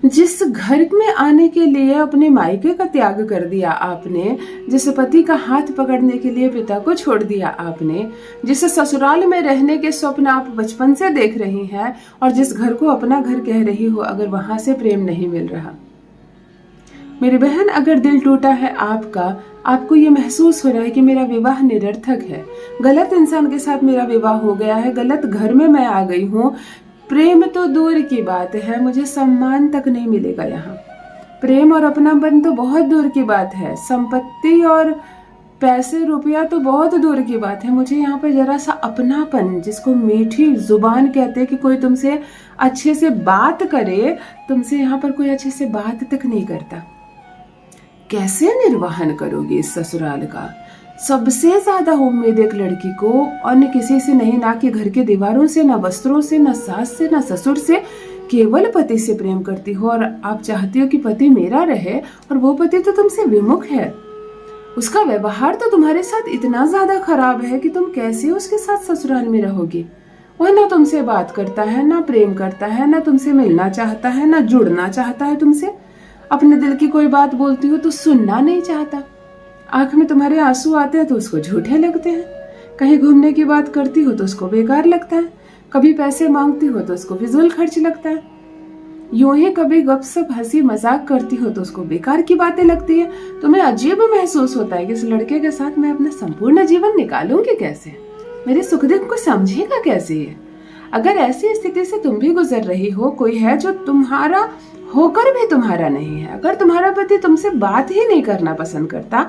जिस घर में आने के लिए अपने मायके का त्याग कर दिया आपने, जिस पति का हाथ पकड़ने के लिए पिता को छोड़ दिया आपने, जिस ससुराल में रहने के स्वप्न आप बचपन से देख रही हैं और जिस घर को अपना घर कह रही हो, अगर वहां से प्रेम नहीं मिल रहा, मेरी बहन, अगर दिल टूटा है आपका, आपको ये महसूस हो रहा है कि मेरा विवाह निरर्थक है, गलत इंसान के साथ मेरा विवाह हो गया है, गलत घर में मैं आ गई हूँ, प्रेम तो दूर की बात है, मुझे सम्मान तक नहीं मिलेगा यहाँ, प्रेम और अपनापन तो बहुत दूर की बात है, संपत्ति और पैसे रुपया तो बहुत दूर की बात है, मुझे यहाँ पर जरा सा अपनापन, जिसको मीठी जुबान कहते हैं, कि कोई तुमसे अच्छे से बात करे, तुमसे यहाँ पर कोई अच्छे से बात तक नहीं करता। कैसे निर्वहन करोगे इस ससुराल का? सबसे ज्यादा उम्मीद एक लड़की को अन्य किसी से नहीं, ना कि घर के दीवारों से, ना वस्त्रों से, ना सास से, ना ससुर से, केवल पति से प्रेम करती हो। और आप चाहती हो कि पति मेरा रहे, और वो पति तो तुमसे विमुख है, उसका व्यवहार तो तुम्हारे साथ इतना ज्यादा खराब है कि तुम कैसे उसके साथ ससुराल में रहोगी। वह ना तुमसे बात करता है, ना प्रेम करता है, ना तुमसे मिलना चाहता है, ना जुड़ना चाहता है तुमसे। अपने दिल की कोई बात बोलती हो तो सुनना नहीं चाहता, आंख में तुम्हारे आंसू आते हैं तो उसको झूठे लगते हैं, कहीं घूमने की बात करती हो तो उसको बेकार लगता है, कभी पैसे मांगती हो तो उसको फिजूल खर्च लगता है, यूं ही कभी गपशप हंसी मजाक करती हो तो उसको बेकार की बातें लगती है। तुम्हें अजीब महसूस होता है कि इस लड़के के साथ मैं अपना संपूर्ण जीवन निकालूंगी कैसे, मेरे सुख दुख को समझेगा कैसे ये। अगर ऐसी स्थिति से तुम भी गुजर रही हो, कोई है जो तुम्हारा होकर भी तुम्हारा नहीं है, अगर तुम्हारा पति तुमसे बात ही नहीं करना पसंद करता,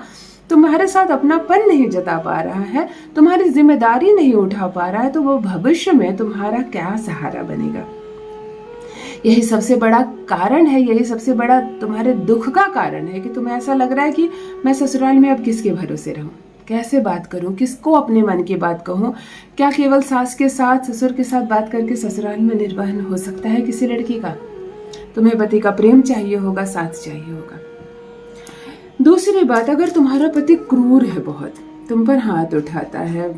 तुम्हारे साथ अपनापन नहीं जता पा रहा है, तुम्हारी जिम्मेदारी नहीं उठा पा रहा है, तो वो भविष्य में तुम्हारा क्या सहारा बनेगा? यही सबसे बड़ा कारण है, यही सबसे बड़ा तुम्हारे दुख का कारण है कि तुम्हें ऐसा लग रहा है कि मैं ससुराल में अब किसके भरोसे रहूं, कैसे बात करूं, किसको अपने मन की बात कहूं। क्या केवल सास के साथ, ससुर के साथ बात करके ससुराल में निर्वहन हो सकता है किसी लड़की का? तुम्हें पति का प्रेम चाहिए होगा, साथ चाहिए होगा। दूसरी बात, अगर तुम्हारा पति क्रूर है बहुत, तुम पर हाथ उठाता है,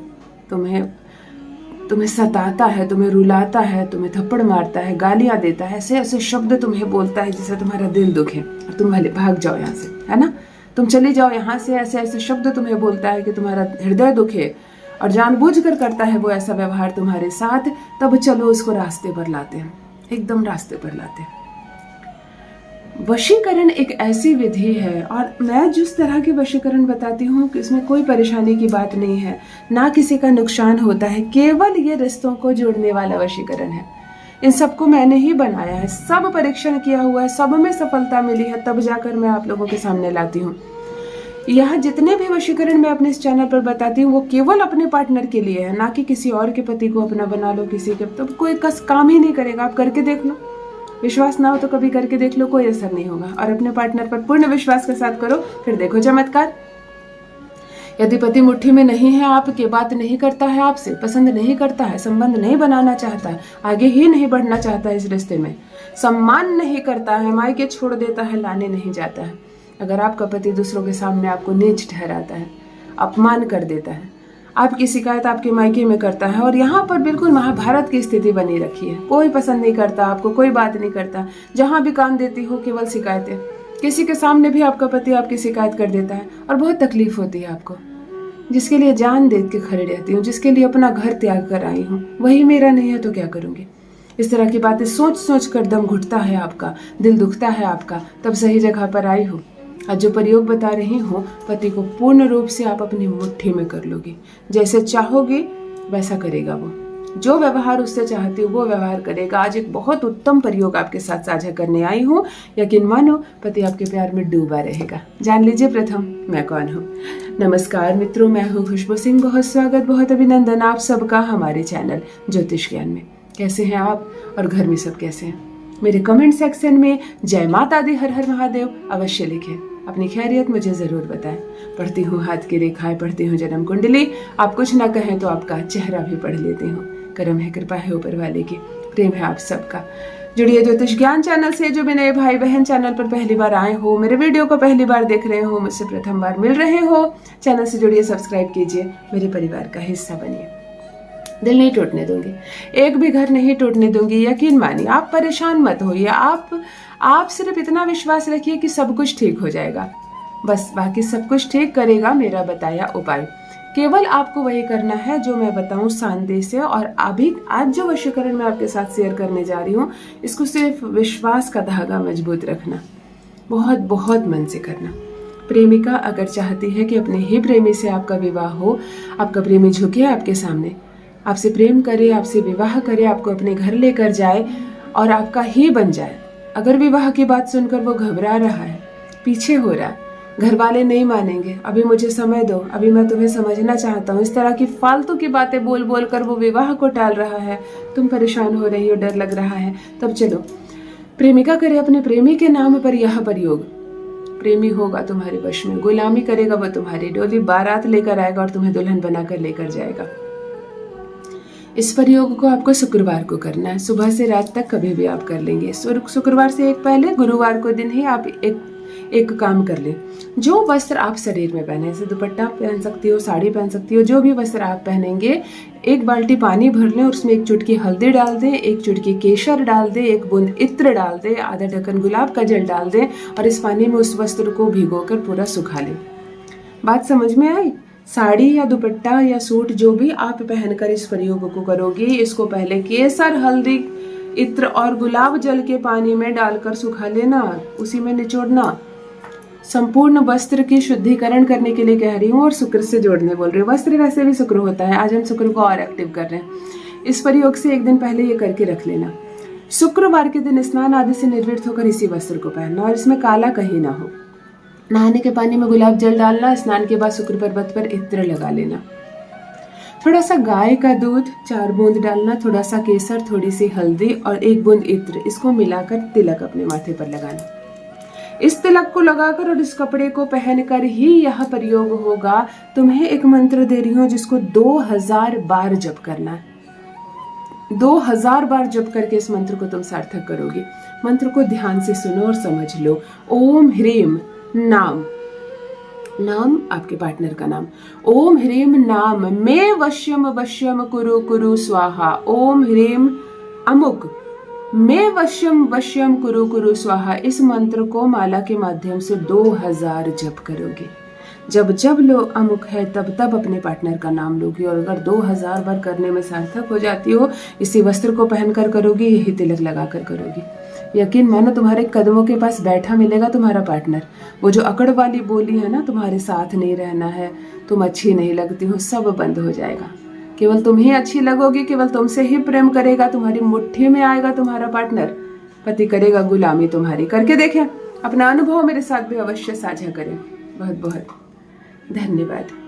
तुम्हें सताता है, तुम्हें रुलाता है, तुम्हें थप्पड़ मारता है, गालियां देता है, ऐसे ऐसे शब्द तुम्हें बोलता है जिससे तुम्हारा दिल दुखे और तुम भले भाग जाओ यहाँ से, है ना, तुम चली जाओ यहाँ से, ऐसे ऐसे शब्द तुम्हें बोलता है कि तुम्हारा हृदय दुखे और जानबूझकर करता है वो ऐसा व्यवहार तुम्हारे साथ, तब चलो उसको रास्ते पर लाते हैं, एकदम रास्ते पर लाते हैं। वशीकरण एक ऐसी विधि है, और मैं जिस तरह की वशीकरण बताती हूँ कि इसमें कोई परेशानी की बात नहीं है, ना किसी का नुकसान होता है, केवल ये रिश्तों को जोड़ने वाला वशीकरण है। इन सबको मैंने ही बनाया है, सब परीक्षण किया हुआ है, सब में सफलता मिली है, तब जाकर मैं आप लोगों के सामने लाती हूँ। यह जितने भी वशीकरण मैं अपने इस चैनल पर बताती हूँ वो केवल अपने पार्टनर के लिए है, ना कि किसी और के पति को अपना बना लो किसी के, तो कोई काम ही नहीं करेगा। आप करके देख लो, विश्वास ना हो तो कभी करके देख लो, कोई असर नहीं होगा। और अपने पार्टनर पर पूर्ण विश्वास के साथ करो, फिर देखो चमत्कार। यदि पति मुट्ठी में नहीं है, आपकी बात नहीं करता है, आपसे पसंद नहीं करता है, संबंध नहीं बनाना चाहता है, आगे ही नहीं बढ़ना चाहता है इस रिश्ते में, सम्मान नहीं करता है, मायके छोड़ देता है, लाने नहीं जाता है, अगर आपका पति दूसरों के सामने आपको नीच ठहराता है, अपमान कर देता है, आपकी शिकायत आपके मायके में करता है, और यहाँ पर बिल्कुल महाभारत की स्थिति बनी रखी है, कोई पसंद नहीं करता आपको, कोई बात नहीं करता, जहाँ भी कान देती हो केवल शिकायतें, किसी के सामने भी आपका पति आपकी शिकायत कर देता है, और बहुत तकलीफ होती है आपको, जिसके लिए जान दे के खड़ी रहती हूँ, जिसके लिए अपना घर त्याग कर आई हूँ, वही मेरा नहीं है तो क्या करूँगी। इस तरह की बातें सोच सोच कर दम घुटता है आपका, दिल दुखता है आपका, तब सही जगह पर आई हो। आज जो प्रयोग बता रही हूँ, पति को पूर्ण रूप से आप अपनी मुट्ठी में कर लोगे, जैसे चाहोगे वैसा करेगा वो, जो व्यवहार उससे चाहती हो वो व्यवहार करेगा। आज एक बहुत उत्तम प्रयोग आपके साथ साझा करने आई हूँ, यकीन मानो पति आपके प्यार में डूबा रहेगा। जान लीजिए प्रथम मैं कौन हूँ। नमस्कार मित्रों, मैं हूँ खुशबू सिंह, बहुत स्वागत, बहुत अभिनंदन आप सबका हमारे चैनल ज्योतिष ज्ञान में। कैसे हैं आप और घर में सब कैसे हैं? मेरे कमेंट सेक्शन में जय माता दी, हर हर महादेव अवश्य लिखें, अपनी खैरियत मुझे जरूर बताएं। पढ़ती हूँ हाथ की रेखाएं, पढ़ती हूँ जन्म कुंडली, आप कुछ ना कहें तो आपका चेहरा भी पढ़ लेती हूँ। करम है, कृपा है ऊपर वाले की, प्रेम है आप सबका। जुड़िए ज्योतिष ज्ञान चैनल से। जो भी नए भाई बहन चैनल पर पहली बार आए हो, मेरे वीडियो को पहली बार देख रहे हो, मुझसे प्रथम बार मिल रहे हो, चैनल से जुड़िए, सब्सक्राइब कीजिए, मेरे परिवार का हिस्सा बनिए। दिल नहीं टूटने दूंगी, एक भी घर नहीं टूटने दूंगी। यकीन मानिए, आप परेशान मत होइए, आप सिर्फ इतना विश्वास रखिए कि सब कुछ ठीक हो जाएगा। बस बाकी सब कुछ ठीक करेगा मेरा बताया उपाय। केवल आपको वही करना है जो मैं बताऊं शांति से। और अभी आज जो वशीकरण मैं आपके साथ शेयर करने जा रही हूँ, इसको सिर्फ विश्वास का धागा मजबूत रखना, बहुत बहुत मन से करना। प्रेमिका अगर चाहती है कि अपने ही प्रेमी से आपका विवाह हो, आपका प्रेमी झुके आपके सामने, आपसे प्रेम करे, आपसे विवाह करे, आपको अपने घर लेकर जाए और आपका ही बन जाए। अगर विवाह की बात सुनकर वो घबरा रहा है, पीछे हो रहा है, घर वाले नहीं मानेंगे, अभी मुझे समय दो, अभी मैं तुम्हें समझना चाहता हूँ, इस तरह की फालतू की बातें बोल बोल कर वो विवाह को टाल रहा है, तुम परेशान हो रही हो, डर लग रहा है, तब चलो प्रेमिका करे अपने प्रेमी के नाम पर यह प्रयोग। प्रेमी होगा तुम्हारे वश में, गुलामी करेगा वो तुम्हारी, डोली बारात लेकर आएगा और तुम्हें दुल्हन बनाकर लेकर जाएगा। इस प्रयोग को आपको शुक्रवार को करना है, सुबह से रात तक कभी भी आप कर लेंगे। शुक्रवार से एक पहले गुरुवार को दिन ही आप एक काम कर लें। जो वस्त्र आप शरीर में पहने, जैसे दुपट्टा पहन सकती हो, साड़ी पहन सकती हो, जो भी वस्त्र आप पहनेंगे, एक बाल्टी पानी भर लें, उसमें एक चुटकी हल्दी डाल दें, एक चुटकी केसर डाल दें, एक बूंद इत्र डाल दें, आधा ढक्कन गुलाब का जल डाल दें और इस पानी में उस वस्त्र को भिगोकर पूरा सुखा लें। बात समझ में आई? साड़ी या दुपट्टा या सूट जो भी आप पहनकर इस प्रयोग को करोगी, इसको पहले केसर, हल्दी, इत्र और गुलाब जल के पानी में डालकर सुखा लेना, उसी में निचोड़ना। संपूर्ण वस्त्र की शुद्धिकरण करने के लिए कह रही हूँ और शुक्र से जोड़ने बोल रही हूँ। वस्त्र वैसे भी शुक्र होता है, आज हम शुक्र को और एक्टिव कर रहे हैं। इस प्रयोग से एक दिन पहले ये करके रख लेना। शुक्रवार के दिन स्नान आदि से निर्वृत्त होकर इसी वस्त्र को पहनना और इसमें काला कहीं ना हो। नहाने के पानी में गुलाब जल डालना, स्नान के बाद शुक्र पर्वत पर इत्र लगा लेना। थोड़ा सा गाय का दूध 4 बूंद डालना, थोड़ा सा केसर, थोड़ी सी हल्दी और 1 बूंद इत्र, इसको मिलाकर तिलक अपने माथे पर लगाना। इस तिलक को लगाकर और इस कपड़े को पहनकर ही यह प्रयोग होगा। तुम्हें एक मंत्र दे रही हूँ जिसको 2000 बार जप करना है। 2000 बार जप करके इस मंत्र को तुम सार्थक करोगी। मंत्र को ध्यान से सुनो और समझ लो। ओम ह्रीम नाम आपके पार्टनर का नाम। ओम ह्रीम नाम मैं वश्यम वश्यम कुरु कुरु स्वाहा। ओम ह्रीम अमुक मैं वश्यम वश्यम कुरु कुरु स्वाहा। इस मंत्र को माला के माध्यम से 2000 जप करोगे। जब जब लो अमुक है तब तब अपने पार्टनर का नाम लोगी। और अगर 2000 बार करने में सार्थक हो जाती हो, इसी वस्त्र को पहनकर करोगी, यही तिलक लगाकर करोगी, यकीन मानो तुम्हारे कदमों के पास बैठा मिलेगा तुम्हारा पार्टनर। वो जो अकड़ वाली बोली है ना, तुम्हारे साथ नहीं रहना है, तुम अच्छी नहीं लगती हो, सब बंद हो जाएगा। केवल तुम ही अच्छी लगोगी, केवल तुमसे ही प्रेम करेगा, तुम्हारी मुट्ठी में आएगा तुम्हारा पार्टनर। पति करेगा गुलामी तुम्हारी। करके देखें, अपना अनुभव मेरे साथ भी अवश्य साझा करें। बहुत बहुत धन्यवाद।